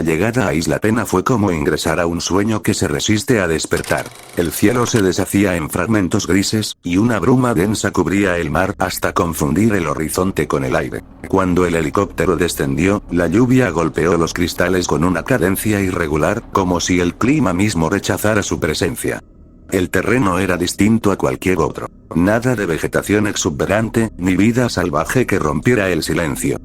La llegada a Isla Pena fue como ingresar a un sueño que se resiste a despertar. El cielo se deshacía en fragmentos grises, y una bruma densa cubría el mar hasta confundir el horizonte con el aire. Cuando el helicóptero descendió, la lluvia golpeó los cristales con una cadencia irregular, como si el clima mismo rechazara su presencia. El terreno era distinto a cualquier otro. Nada de vegetación exuberante, ni vida salvaje que rompiera el silencio.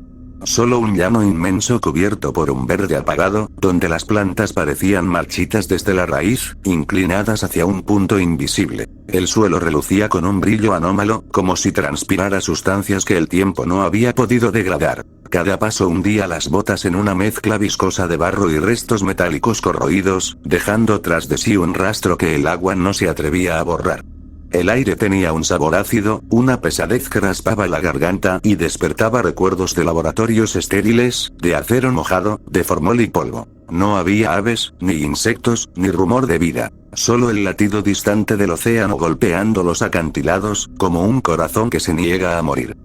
Solo un llano inmenso cubierto por un verde apagado, donde las plantas parecían marchitas desde la raíz, inclinadas hacia un punto invisible. El suelo relucía con un brillo anómalo, como si transpirara sustancias que el tiempo no había podido degradar. Cada paso hundía las botas en una mezcla viscosa de barro y restos metálicos corroídos, dejando tras de sí un rastro que el agua no se atrevía a borrar. El aire tenía un sabor ácido, una pesadez que raspaba la garganta y despertaba recuerdos de laboratorios estériles, de acero mojado, de formol y polvo. No había aves, ni insectos, ni rumor de vida. Solo el latido distante del océano golpeando los acantilados, como un corazón que se niega a morir.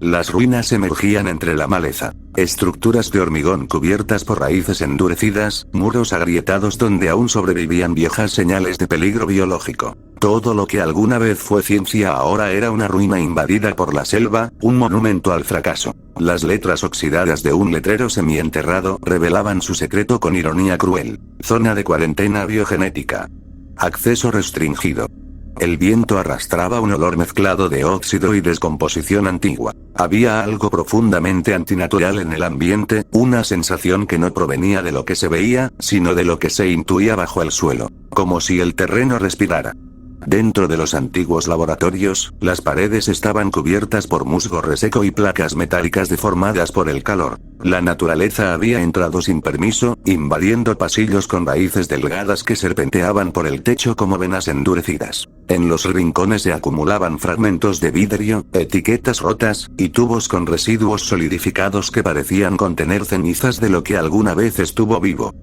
Las ruinas emergían entre la maleza. Estructuras de hormigón cubiertas por raíces endurecidas, muros agrietados donde aún sobrevivían viejas señales de peligro biológico. Todo lo que alguna vez fue ciencia ahora era una ruina invadida por la selva, un monumento al fracaso. Las letras oxidadas de un letrero semienterrado revelaban su secreto con ironía cruel. Zona de cuarentena biogenética. Acceso restringido. El viento arrastraba un olor mezclado de óxido y descomposición antigua. Había algo profundamente antinatural en el ambiente, una sensación que no provenía de lo que se veía, sino de lo que se intuía bajo el suelo. Como si el terreno respirara. Dentro de los antiguos laboratorios, las paredes estaban cubiertas por musgo reseco y placas metálicas deformadas por el calor. La naturaleza había entrado sin permiso, invadiendo pasillos con raíces delgadas que serpenteaban por el techo como venas endurecidas. En los rincones se acumulaban fragmentos de vidrio, etiquetas rotas, y tubos con residuos solidificados que parecían contener cenizas de lo que alguna vez estuvo vivo.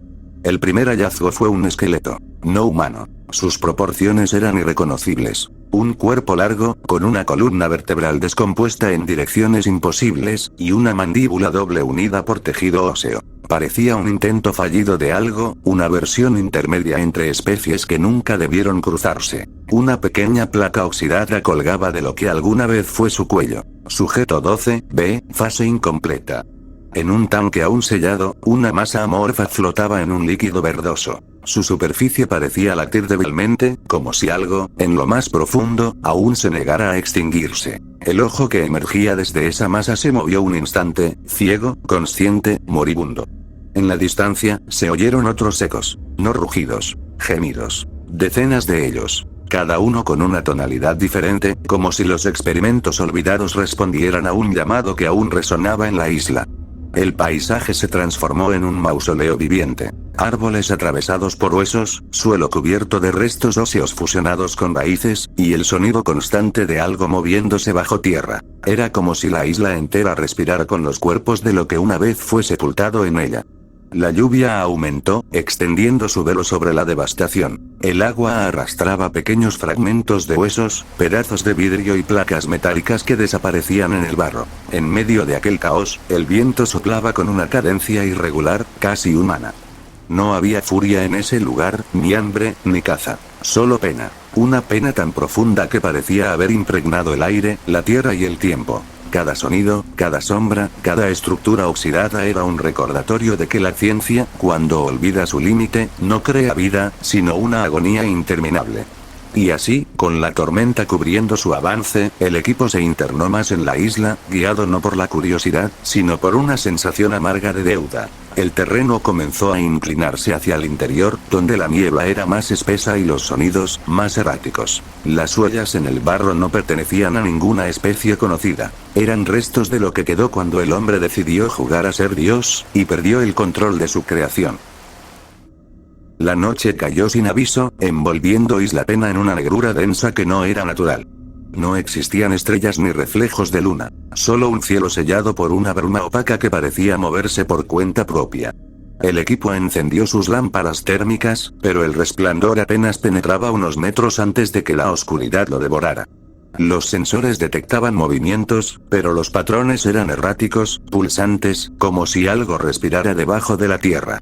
El primer hallazgo fue un esqueleto, no humano. Sus proporciones eran irreconocibles. Un cuerpo largo, con una columna vertebral descompuesta en direcciones imposibles, y una mandíbula doble unida por tejido óseo. Parecía un intento fallido de algo, una versión intermedia entre especies que nunca debieron cruzarse. Una pequeña placa oxidada colgaba de lo que alguna vez fue su cuello. Sujeto 12B, fase incompleta. En un tanque aún sellado, una masa amorfa flotaba en un líquido verdoso. Su superficie parecía latir débilmente, como si algo, en lo más profundo, aún se negara a extinguirse. El ojo que emergía desde esa masa se movió un instante, ciego, consciente, moribundo. En la distancia, se oyeron otros ecos, no rugidos, gemidos. Decenas de ellos. Cada uno con una tonalidad diferente, como si los experimentos olvidados respondieran a un llamado que aún resonaba en la isla. El paisaje se transformó en un mausoleo viviente. Árboles atravesados por huesos, suelo cubierto de restos óseos fusionados con raíces, y el sonido constante de algo moviéndose bajo tierra. Era como si la isla entera respirara con los cuerpos de lo que una vez fue sepultado en ella. La lluvia aumentó, extendiendo su velo sobre la devastación. El agua arrastraba pequeños fragmentos de huesos, pedazos de vidrio y placas metálicas que desaparecían en el barro. En medio de aquel caos, el viento soplaba con una cadencia irregular, casi humana. No había furia en ese lugar, ni hambre, ni caza. Solo pena. Una pena tan profunda que parecía haber impregnado el aire, la tierra y el tiempo. Cada sonido, cada sombra, cada estructura oxidada era un recordatorio de que la ciencia, cuando olvida su límite, no crea vida, sino una agonía interminable. Y así, con la tormenta cubriendo su avance, el equipo se internó más en la isla, guiado no por la curiosidad, sino por una sensación amarga de deuda. El terreno comenzó a inclinarse hacia el interior, donde la niebla era más espesa y los sonidos, más erráticos. Las huellas en el barro no pertenecían a ninguna especie conocida. Eran restos de lo que quedó cuando el hombre decidió jugar a ser Dios, y perdió el control de su creación. La noche cayó sin aviso, envolviendo Isla Pena en una negrura densa que no era natural. No existían estrellas ni reflejos de luna, solo un cielo sellado por una bruma opaca que parecía moverse por cuenta propia. El equipo encendió sus lámparas térmicas, pero el resplandor apenas penetraba unos metros antes de que la oscuridad lo devorara. Los sensores detectaban movimientos, pero los patrones eran erráticos, pulsantes, como si algo respirara debajo de la tierra.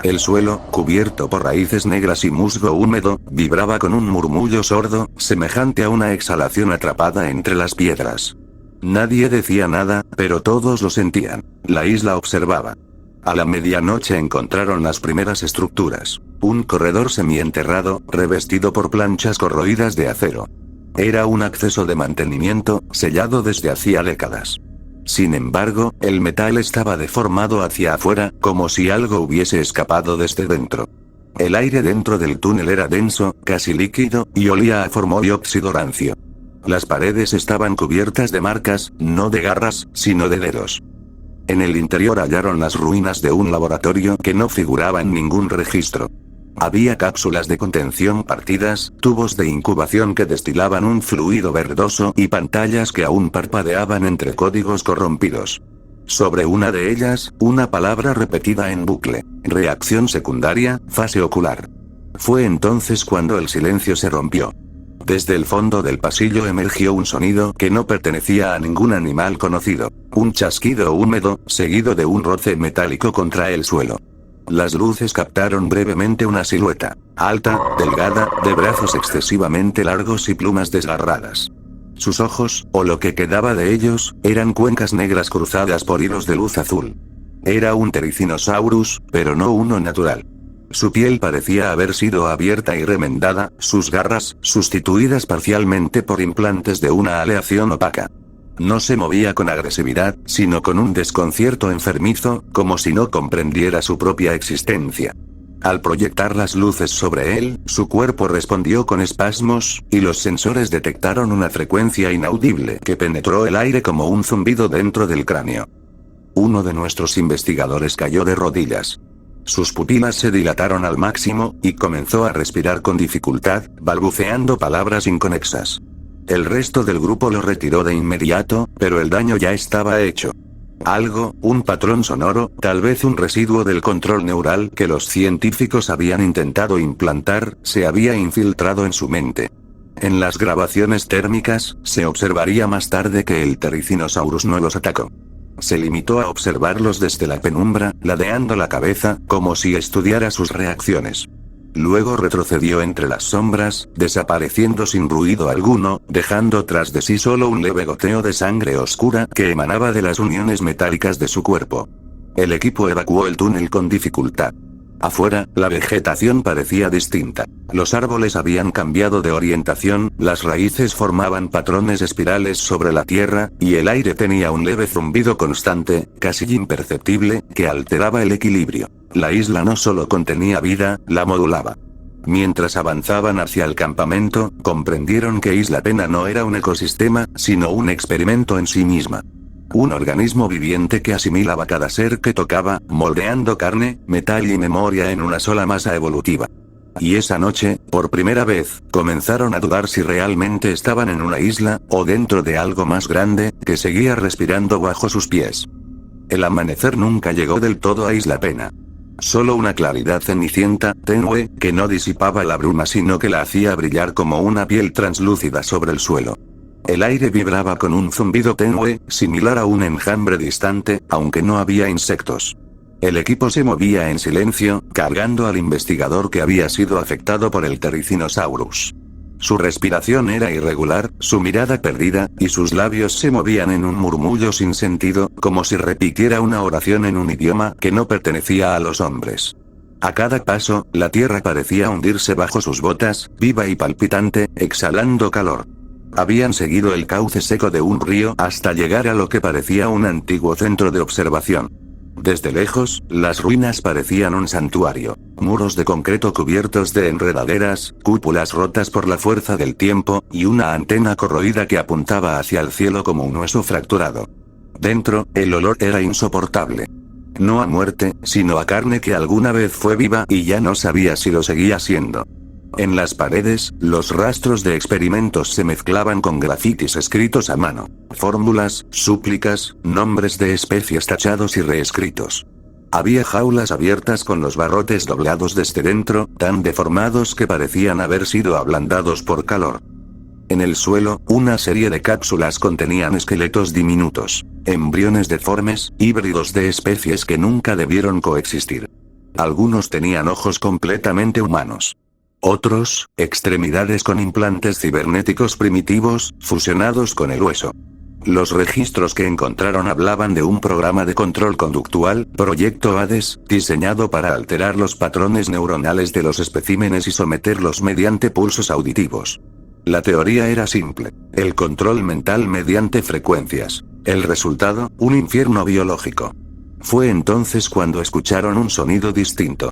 El suelo, cubierto por raíces negras y musgo húmedo, vibraba con un murmullo sordo, semejante a una exhalación atrapada entre las piedras. Nadie decía nada, pero todos lo sentían. La isla observaba. A la medianoche encontraron las primeras estructuras. Un corredor semienterrado, revestido por planchas corroídas de acero. Era un acceso de mantenimiento, sellado desde hacía décadas. Sin embargo, el metal estaba deformado hacia afuera, como si algo hubiese escapado desde dentro. El aire dentro del túnel era denso, casi líquido, y olía a formol-óxido rancio. Las paredes estaban cubiertas de marcas, no de garras, sino de dedos. En el interior hallaron las ruinas de un laboratorio que no figuraba en ningún registro. Había cápsulas de contención partidas, tubos de incubación que destilaban un fluido verdoso y pantallas que aún parpadeaban entre códigos corrompidos. Sobre una de ellas, una palabra repetida en bucle: reacción secundaria, fase ocular. Fue entonces cuando el silencio se rompió. Desde el fondo del pasillo emergió un sonido que no pertenecía a ningún animal conocido. Un chasquido húmedo, seguido de un roce metálico contra el suelo. Las luces captaron brevemente una silueta, alta, delgada, de brazos excesivamente largos y plumas desgarradas. Sus ojos, o lo que quedaba de ellos, eran cuencas negras cruzadas por hilos de luz azul. Era un Therizinosaurus, pero no uno natural. Su piel parecía haber sido abierta y remendada, sus garras, sustituidas parcialmente por implantes de una aleación opaca. No se movía con agresividad, sino con un desconcierto enfermizo, como si no comprendiera su propia existencia. Al proyectar las luces sobre él, su cuerpo respondió con espasmos, y los sensores detectaron una frecuencia inaudible que penetró el aire como un zumbido dentro del cráneo. Uno de nuestros investigadores cayó de rodillas. Sus pupilas se dilataron al máximo, y comenzó a respirar con dificultad, balbuceando palabras inconexas. El resto del grupo lo retiró de inmediato, pero el daño ya estaba hecho. Algo, un patrón sonoro, tal vez un residuo del control neural que los científicos habían intentado implantar, se había infiltrado en su mente. En las grabaciones térmicas, se observaría más tarde que el Therizinosaurus no los atacó. Se limitó a observarlos desde la penumbra, ladeando la cabeza, como si estudiara sus reacciones. Luego retrocedió entre las sombras, desapareciendo sin ruido alguno, dejando tras de sí solo un leve goteo de sangre oscura que emanaba de las uniones metálicas de su cuerpo. El equipo evacuó el túnel con dificultad. Afuera, la vegetación parecía distinta. Los árboles habían cambiado de orientación, las raíces formaban patrones espirales sobre la tierra, y el aire tenía un leve zumbido constante, casi imperceptible, que alteraba el equilibrio. La isla no solo contenía vida, la modulaba. Mientras avanzaban hacia el campamento, comprendieron que Isla Pena no era un ecosistema, sino un experimento en sí misma. Un organismo viviente que asimilaba cada ser que tocaba, moldeando carne, metal y memoria en una sola masa evolutiva. Y esa noche, por primera vez, comenzaron a dudar si realmente estaban en una isla, o dentro de algo más grande, que seguía respirando bajo sus pies. El amanecer nunca llegó del todo a Isla Pena. Solo una claridad cenicienta, tenue, que no disipaba la bruma sino que la hacía brillar como una piel translúcida sobre el suelo. El aire vibraba con un zumbido tenue, similar a un enjambre distante, aunque no había insectos. El equipo se movía en silencio, cargando al investigador que había sido afectado por el Therizinosaurus. Su respiración era irregular, su mirada perdida, y sus labios se movían en un murmullo sin sentido, como si repitiera una oración en un idioma que no pertenecía a los hombres. A cada paso, la tierra parecía hundirse bajo sus botas, viva y palpitante, exhalando calor. Habían seguido el cauce seco de un río hasta llegar a lo que parecía un antiguo centro de observación. Desde lejos, las ruinas parecían un santuario. Muros de concreto cubiertos de enredaderas, cúpulas rotas por la fuerza del tiempo, y una antena corroída que apuntaba hacia el cielo como un hueso fracturado. Dentro, el olor era insoportable. No a muerte, sino a carne que alguna vez fue viva y ya no sabía si lo seguía siendo. En las paredes, los rastros de experimentos se mezclaban con grafitis escritos a mano, fórmulas, súplicas, nombres de especies tachados y reescritos. Había jaulas abiertas con los barrotes doblados desde dentro, tan deformados que parecían haber sido ablandados por calor. En el suelo, una serie de cápsulas contenían esqueletos diminutos, embriones deformes, híbridos de especies que nunca debieron coexistir. Algunos tenían ojos completamente humanos. Otros, extremidades con implantes cibernéticos primitivos, fusionados con el hueso. Los registros que encontraron hablaban de un programa de control conductual, Proyecto Hades, diseñado para alterar los patrones neuronales de los especímenes y someterlos mediante pulsos auditivos. La teoría era simple: el control mental mediante frecuencias. El resultado, un infierno biológico. Fue entonces cuando escucharon un sonido distinto.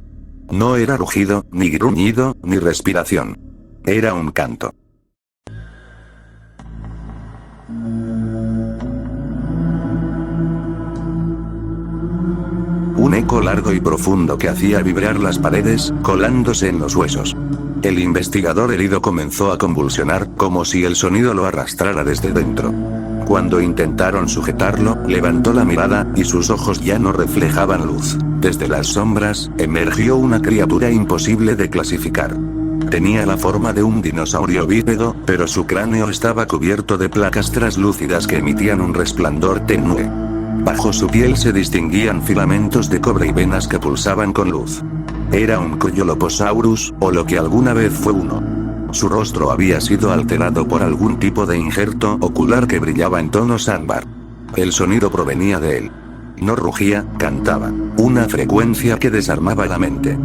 No era rugido, ni gruñido, ni respiración. Era un canto. Un eco largo y profundo que hacía vibrar las paredes, colándose en los huesos. El investigador herido comenzó a convulsionar, como si el sonido lo arrastrara desde dentro. Cuando intentaron sujetarlo, levantó la mirada, y sus ojos ya no reflejaban luz. Desde las sombras, emergió una criatura imposible de clasificar. Tenía la forma de un dinosaurio bípedo, pero su cráneo estaba cubierto de placas traslúcidas que emitían un resplandor tenue. Bajo su piel se distinguían filamentos de cobre y venas que pulsaban con luz. Era un Cryoloposaurus, o lo que alguna vez fue uno. Su rostro había sido alterado por algún tipo de injerto ocular que brillaba en tonos ámbar. El sonido provenía de él. No rugía, cantaba. Una frecuencia que desarmaba la mente.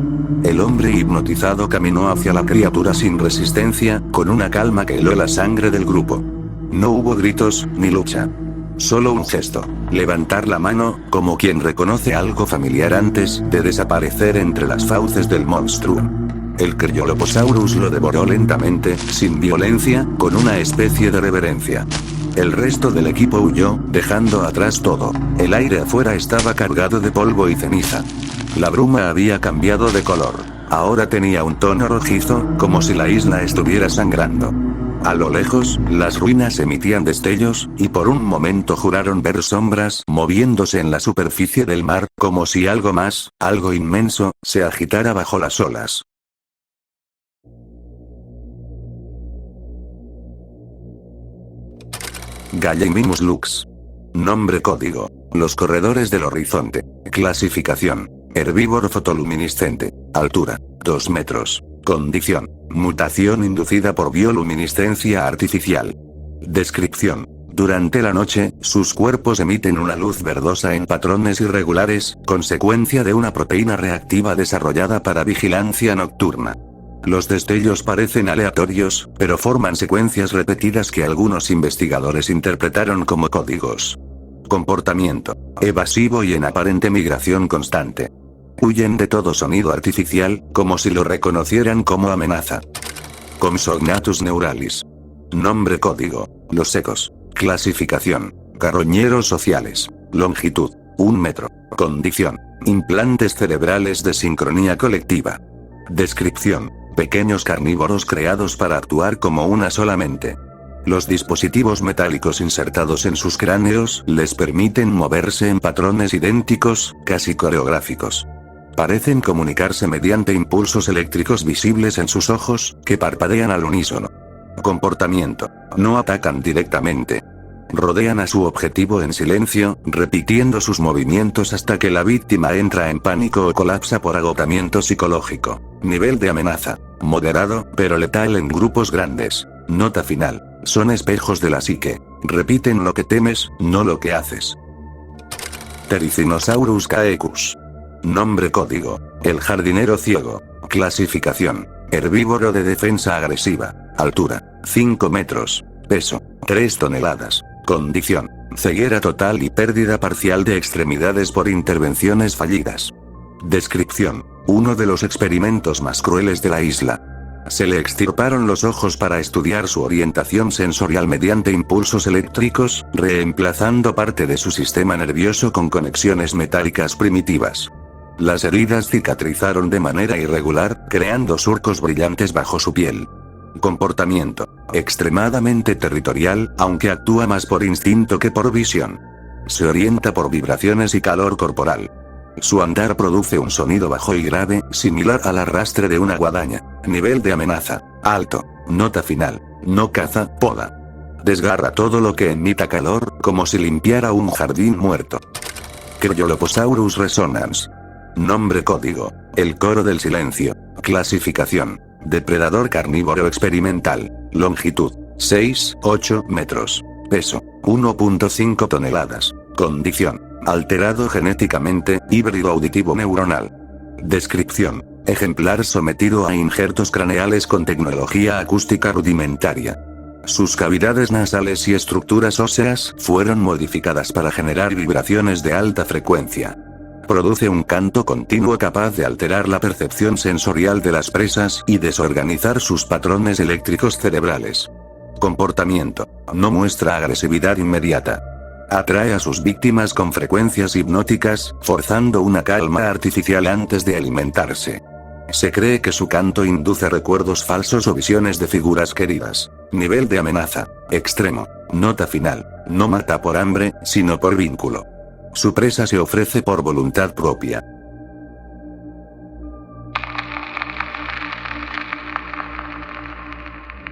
El hombre hipnotizado caminó hacia la criatura sin resistencia, con una calma que heló la sangre del grupo. No hubo gritos, ni lucha. Solo un gesto. Levantar la mano, como quien reconoce algo familiar antes de desaparecer entre las fauces del monstruo. El Cryoloposaurus lo devoró lentamente, sin violencia, con una especie de reverencia. El resto del equipo huyó, dejando atrás todo. El aire afuera estaba cargado de polvo y ceniza. La bruma había cambiado de color. Ahora tenía un tono rojizo, como si la isla estuviera sangrando. A lo lejos, las ruinas emitían destellos, y por un momento juraron ver sombras moviéndose en la superficie del mar, como si algo más, algo inmenso, se agitara bajo las olas. Gallimimus lux. Nombre código: los corredores del horizonte. Clasificación: herbívoro fotoluminiscente. Altura: 2 metros. Condición: mutación inducida por bioluminiscencia artificial. Descripción: durante la noche, sus cuerpos emiten una luz verdosa en patrones irregulares, consecuencia de una proteína reactiva desarrollada para vigilancia nocturna. Los destellos parecen aleatorios, pero forman secuencias repetidas que algunos investigadores interpretaron como códigos. Comportamiento: evasivo y en aparente migración constante. Huyen de todo sonido artificial, como si lo reconocieran como amenaza. Compsognathus neuralis. Nombre código: los ecos. Clasificación: carroñeros sociales. Longitud: 1 metro. Condición: implantes cerebrales de sincronía colectiva. Descripción: pequeños carnívoros creados para actuar como una sola mente. Los dispositivos metálicos insertados en sus cráneos les permiten moverse en patrones idénticos, casi coreográficos. Parecen comunicarse mediante impulsos eléctricos visibles en sus ojos, que parpadean al unísono. Comportamiento: no atacan directamente. Rodean a su objetivo en silencio, repitiendo sus movimientos hasta que la víctima entra en pánico o colapsa por agotamiento psicológico. Nivel de amenaza: moderado, pero letal en grupos grandes. Nota final: son espejos de la psique. Repiten lo que temes, no lo que haces. Ptericinosaurus caecus. Nombre código: el jardinero ciego. Clasificación: herbívoro de defensa agresiva. Altura: 5 metros. Peso: 3 toneladas. Condición: ceguera total y pérdida parcial de extremidades por intervenciones fallidas. Descripción: uno de los experimentos más crueles de la isla. Se le extirparon los ojos para estudiar su orientación sensorial mediante impulsos eléctricos, reemplazando parte de su sistema nervioso con conexiones metálicas primitivas. Las heridas cicatrizaron de manera irregular, creando surcos brillantes bajo su piel. Comportamiento: extremadamente territorial, aunque actúa más por instinto que por visión. Se orienta por vibraciones y calor corporal. Su andar produce un sonido bajo y grave, similar al arrastre de una guadaña. Nivel de amenaza: alto. Nota final: no caza, poda. Desgarra todo lo que emita calor, como si limpiara un jardín muerto. Cryoloposaurus resonans. Nombre código. El coro del silencio. Clasificación. Depredador carnívoro experimental. Longitud. 6-8 metros. Peso. 1.5 toneladas. Condición. Alterado genéticamente, híbrido auditivo neuronal. Descripción. Ejemplar sometido a injertos craneales con tecnología acústica rudimentaria. Sus cavidades nasales y estructuras óseas fueron modificadas para generar vibraciones de alta frecuencia. Produce un canto continuo capaz de alterar la percepción sensorial de las presas y desorganizar sus patrones eléctricos cerebrales. Comportamiento. No muestra agresividad inmediata. Atrae a sus víctimas con frecuencias hipnóticas, forzando una calma artificial antes de alimentarse. Se cree que su canto induce recuerdos falsos o visiones de figuras queridas. Nivel de amenaza. Extremo. Nota final. No mata por hambre, sino por vínculo. Su presa se ofrece por voluntad propia.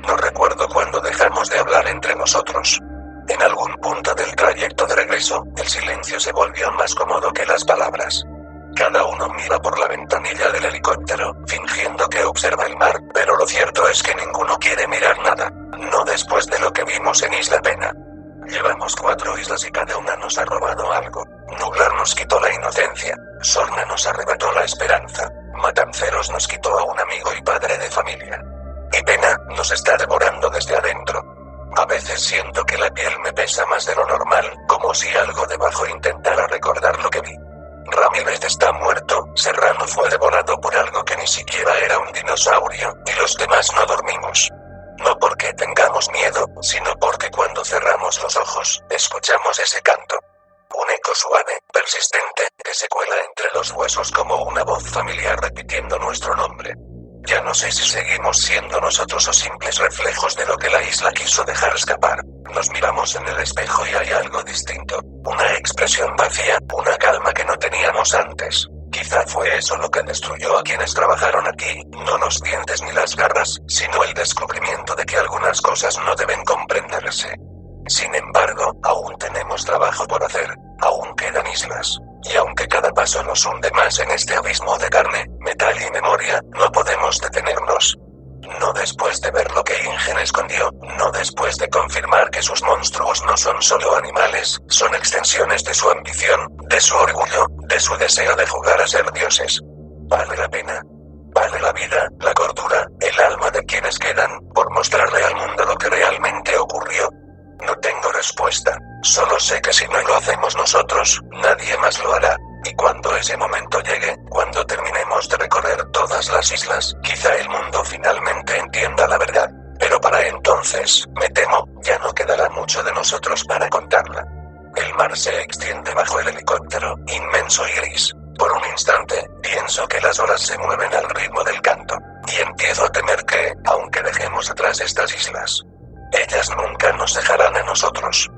No recuerdo cuándo dejamos de hablar entre nosotros. En algún punto del trayecto de regreso, el silencio se volvió más cómodo que las palabras. Cada uno mira por la ventanilla del helicóptero, fingiendo que observa el mar, pero lo cierto es que ninguno quiere mirar nada. No después de lo que vimos en Isla Pena. Llevamos 4 islas y cada una nos ha robado algo. Nublar nos quitó la inocencia. Sorna nos arrebató la esperanza. Matanceros nos quitó a un amigo y padre de familia. Y Pena nos está devorando desde adentro. A veces siento que la piel me pesa más de lo normal, como si algo debajo intentara recordar lo que vi. Ramírez está muerto, Serrano fue devorado por algo que ni siquiera era un dinosaurio, y los demás no dormimos. No porque tengamos miedo, sino porque cuando cerramos los ojos, escuchamos ese canto. Un eco suave, persistente, que se cuela entre los huesos como una voz familiar repitiendo nuestro nombre. Ya no sé si seguimos siendo nosotros o simples reflejos de lo que la isla quiso dejar escapar. Nos miramos en el espejo y hay algo distinto. Una expresión vacía, una calma que no teníamos antes. Quizá fue eso lo que destruyó a quienes trabajaron aquí, no los dientes ni las garras, sino el descubrimiento de que algunas cosas no deben comprenderse. Sin embargo, aún tenemos trabajo por hacer, aún quedan islas. Y aunque cada paso nos hunde más en este abismo de carne, metal y memoria, no podemos detenernos. No después de ver lo que Ingen escondió, no después de confirmar que sus monstruos no son solo animales, son extensiones de su ambición, de su orgullo, de su deseo de jugar a ser dioses. ¿Vale la pena? ¿Vale la vida, la cordura, el alma de quienes quedan, por mostrarle al mundo lo que realmente ocurrió? No tengo respuesta, solo sé que si no lo hacemos nosotros, nadie más lo hará. Y cuando ese momento llegue, cuando terminemos de recorrer todas las islas, quizá el mundo finalmente entienda la verdad. Pero para entonces, me temo, ya no quedará mucho de nosotros para contarla. El mar se extiende bajo el helicóptero, inmenso y gris. Por un instante, pienso que las olas se mueven al ritmo del canto. Y empiezo a temer que, aunque dejemos atrás estas islas, ellas nunca nos dejarán a nosotros.